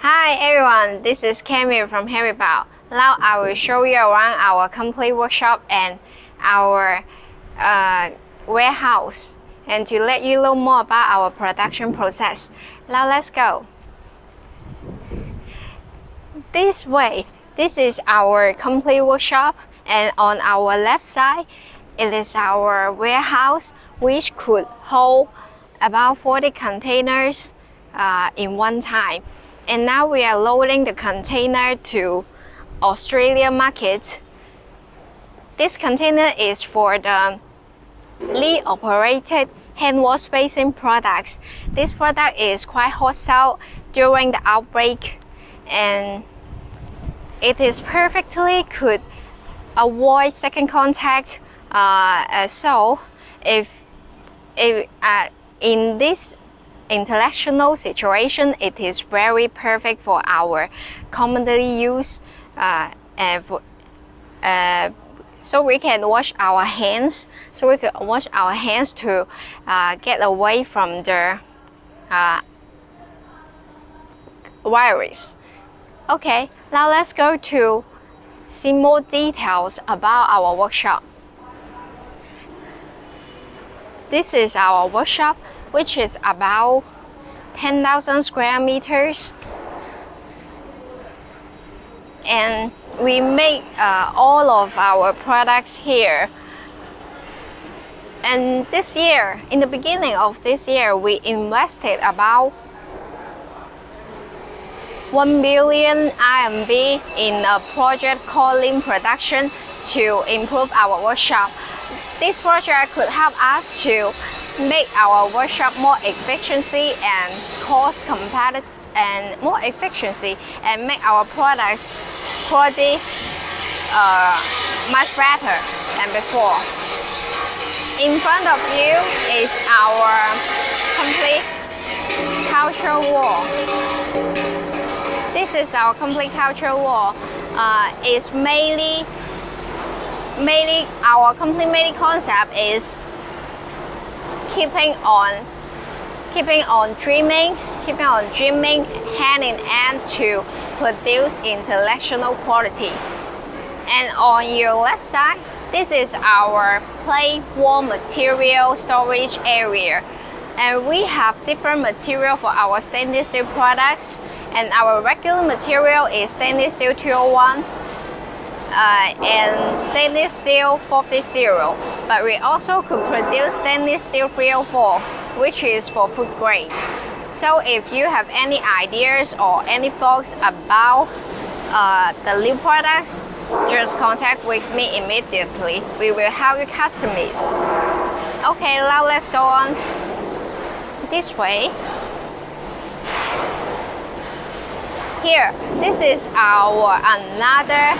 Hi everyone, this is Camille from Heavybao. Now I will show you around our complete workshop and our warehouse, and to let you know more about our production process. Now let's go. This way, this is our complete workshop, and on our left side, it is our warehouse, which could hold about 40 containers in one time. And now we are loading the container to Australia market. This container is for the lead operated hand wash basin products. This product is quite hot sell during the outbreak, and it is perfectly could avoid second contact. So if in this international situation, it is very perfect for our commonly used so we can wash our hands. So we can wash our hands to get away from the virus. Okay, now let's go to see more details about our workshop. This is our workshop, which is about 10,000 square meters. And we make all of our products here. And this year, in the beginning of this year, we invested about 1 million RMB in a project called Lean Production to improve our workshop. This project could help us to make our workshop more efficiency and cost competitive and more efficiency, and make our products quality much better than before. In front of you is our complete culture wall. This is our complete culture wall. It's mainly our complete concept is keeping on dreaming hand in hand to produce intellectual quality. And on your left side, this is our plate wall material storage area, and we have different material for our stainless steel products. And our regular material is stainless steel 201 and stainless steel 450, but we also could produce stainless steel 304, which is for food grade. So if you have any ideas or any thoughts about the new products, just contact with me immediately. We will help you customize. Okay, now let's go on this way. Here, this is our another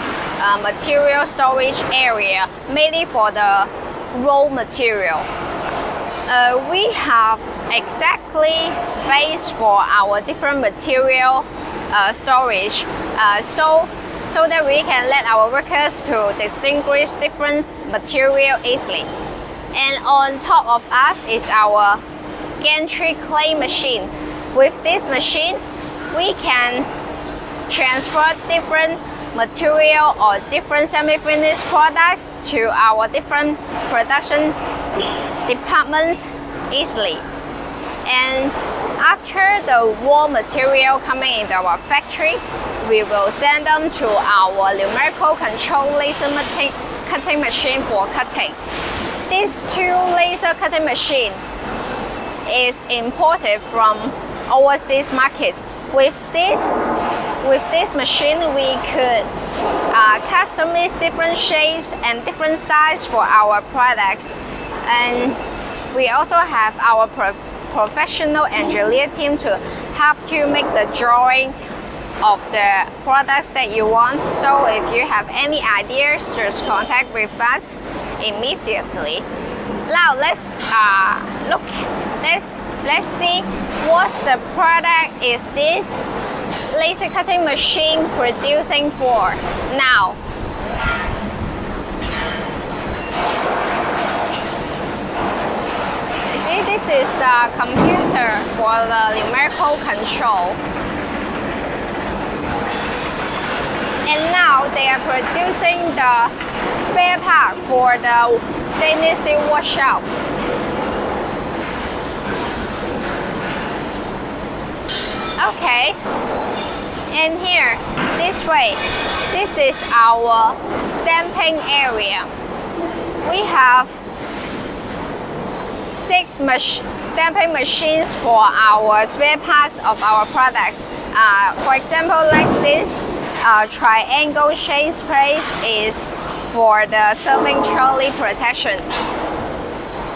material storage area, mainly for the raw material. We have exactly space for our different material storage, so that we can let our workers to distinguish different material easily. And on top of us is our gantry clay machine. With this machine, we can transfer different material or different semi-finished products to our different production departments easily. And after the raw material coming into our factory, we will send them to our numerical control laser cutting machine for cutting. These two laser cutting machines is imported from overseas market. With this machine, we could customize different shapes and different sizes for our products. And we also have our professional engineer team to help you make the drawing of the products that you want. So if you have any ideas, just contact with us immediately. Now let's see what the product is this laser cutting machine producing for now. You see, this is the computer for the numerical control. And now they are producing the spare part for the stainless steel workshop. Okay, and here, this way, this is our stamping area. We have 6 stamping machines for our spare parts of our products. For example, like this triangle shape plate is for the serving trolley protection.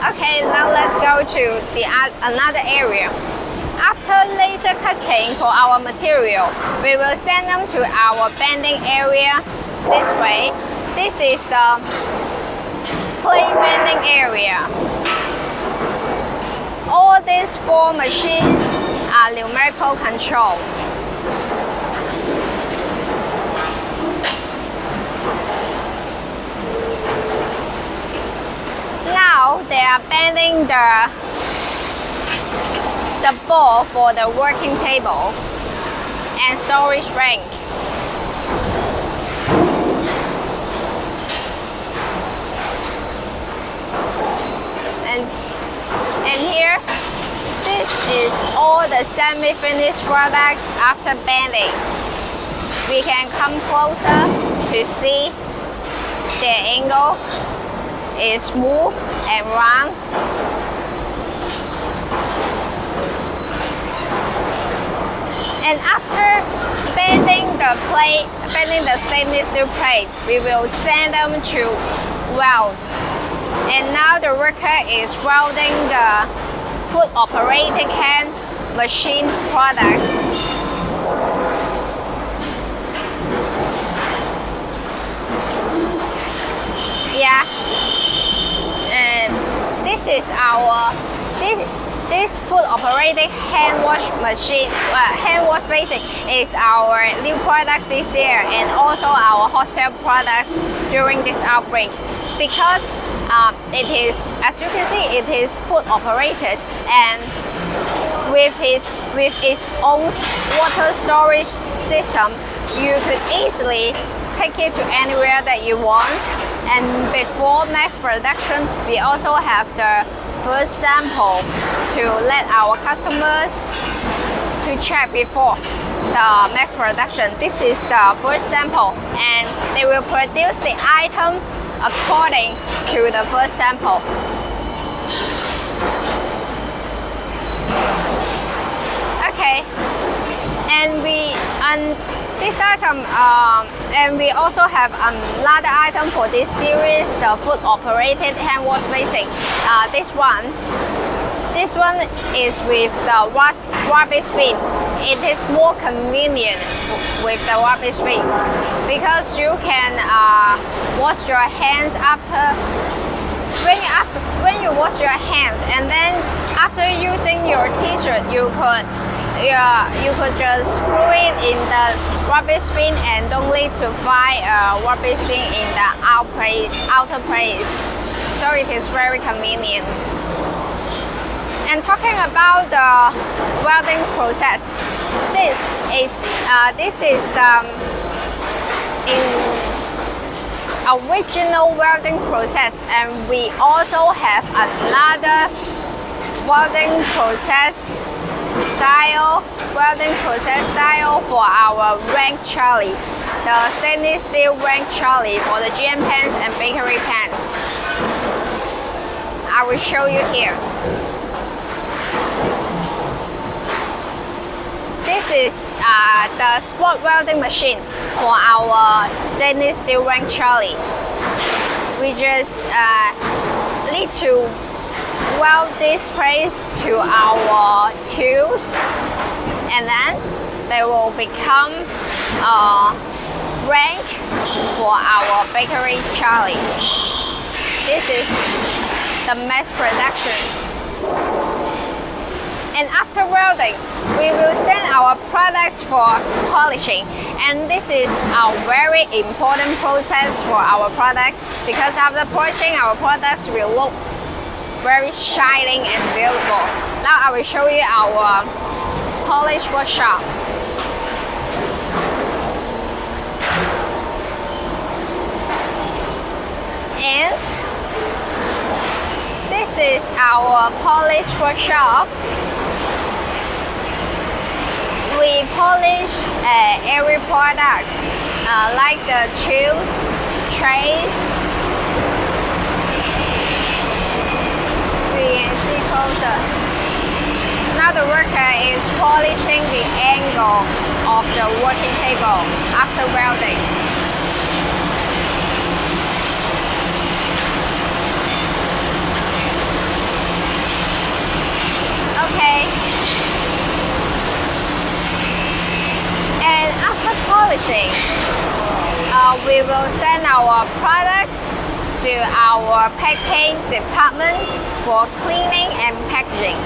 Okay, now let's go to another area. After laser cutting for our material, we will send them to our bending area this way. This is the plate bending area. All these 4 machines are numerical control. Now they are bending the ball for the working table and storage rank. And here, this is all the semi-finished products after bending. We can come closer to see the angle is smooth and round. And after bending the stainless steel plate, we will send them to weld. And now the worker is welding the foot operated hand machine products. Yeah, and this is our this foot operated hand wash machine, hand wash basic is our new products this year and also our hot sale products during this outbreak, because it is, as you can see, it is foot operated and with its own water storage system, you could easily take it to anywhere that you want. And before mass production, we also have the first sample to let our customers to check before the mass production. This is the first sample, and they will produce the item according to the first sample. Okay, and this item, and we also have another item for this series, the foot operated hand wash basic. This one is with the rubber spin. It is more convenient with the rubber spin because you can wash your hands when you wash your hands, and then after using your t-shirt, you could just screw it in the rubber spin and don't need to find a rubber spin in the outer place. So it is very convenient. And talking about the welding process, this is the original welding process, and we also have another welding process style for our rank trolley, the stainless steel rank trolley for the GM pans and bakery pans. I will show you here. This is the spot welding machine for our stainless steel rank trolley. We just need to weld this place to our tubes, and then they will become a rank for our bakery trolley. This is the mass production. And after welding, we will send our products for polishing. And this is a very important process for our products, because after polishing, our products will look very shining and beautiful. Now I will show you our polish workshop. our polish workshop. We polish every product, like the tubes, trays. We can see closer. Now the worker is polishing the angle of the working table after welding. Okay. And after polishing, we will send our products to our packing department for cleaning and packaging.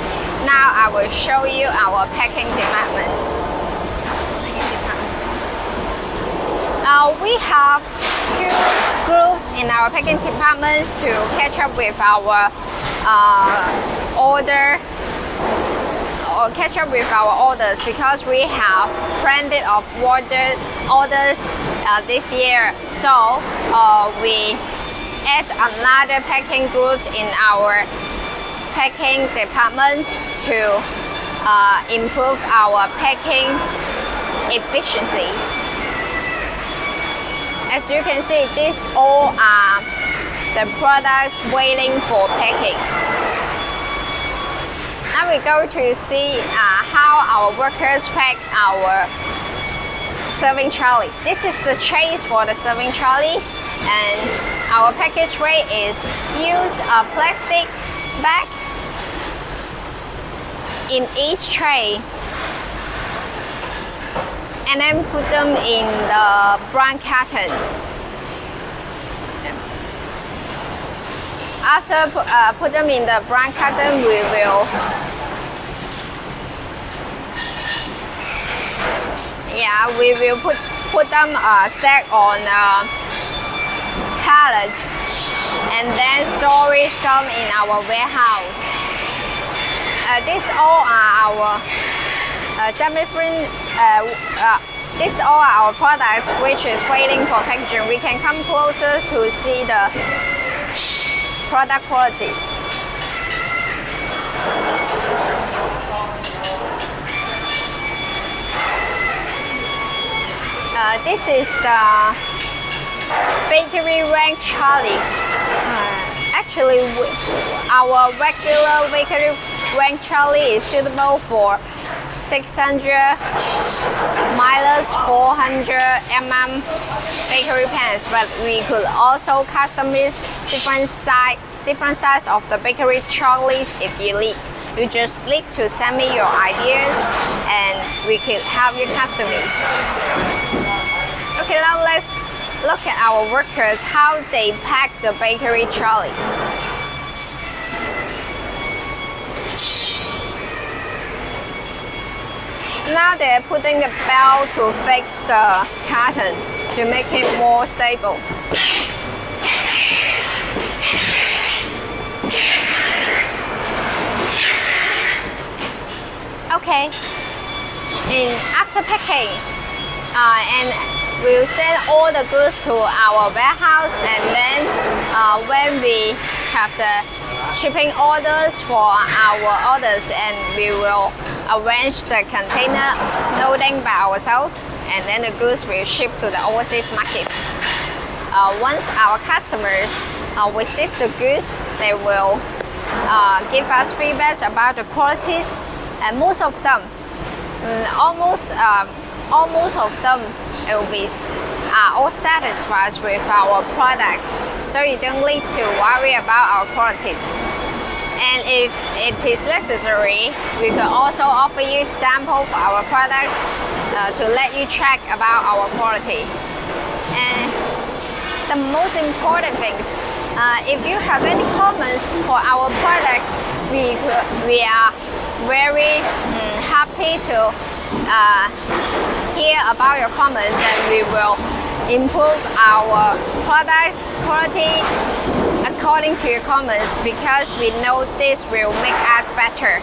Now I will show you our packing department. We have two groups in our packing department to catch up with our orders because we have plenty of orders this year. So we add another packing group in our packing department to improve our packing efficiency. As you can see, these all are the products waiting for packing. Now we go to see how our workers pack our serving trolley. This is the trays for the serving trolley, and our package tray is use a plastic bag in each tray and then put them in the brown carton. After put them in the brown carton, we will put them stack on pallets and then storage them in our warehouse. These all are our these all are our products which is waiting for packaging. We can come closer to see the product quality. This is the bakery rank trolley. Actually, our regular bakery rank trolley is suitable for 600 milers, 400 bakery pans, but we could also customize different size of the bakery trolleys if you need. You just need to send me your ideas and we could help you customize. Okay, now let's look at our workers, how they pack the bakery trolley. Now they're putting the belt to fix the carton to make it more stable. Okay, and after packing, and we'll send all the goods to our warehouse, and then when we have the shipping orders for our orders, and we will arrange the container loading by ourselves, and then the goods will ship to the overseas market. Once our customers receive the goods, they will give us feedback about the qualities, and most of them, almost of them, will be all satisfied with our products. So you don't need to worry about our qualities. And if it is necessary, we can also offer you samples of our products to let you check about our quality. And the most important things, if you have any comments for our products, we are very happy to hear about your comments, and we will improve our products quality according to your comments, because we know this will make us better.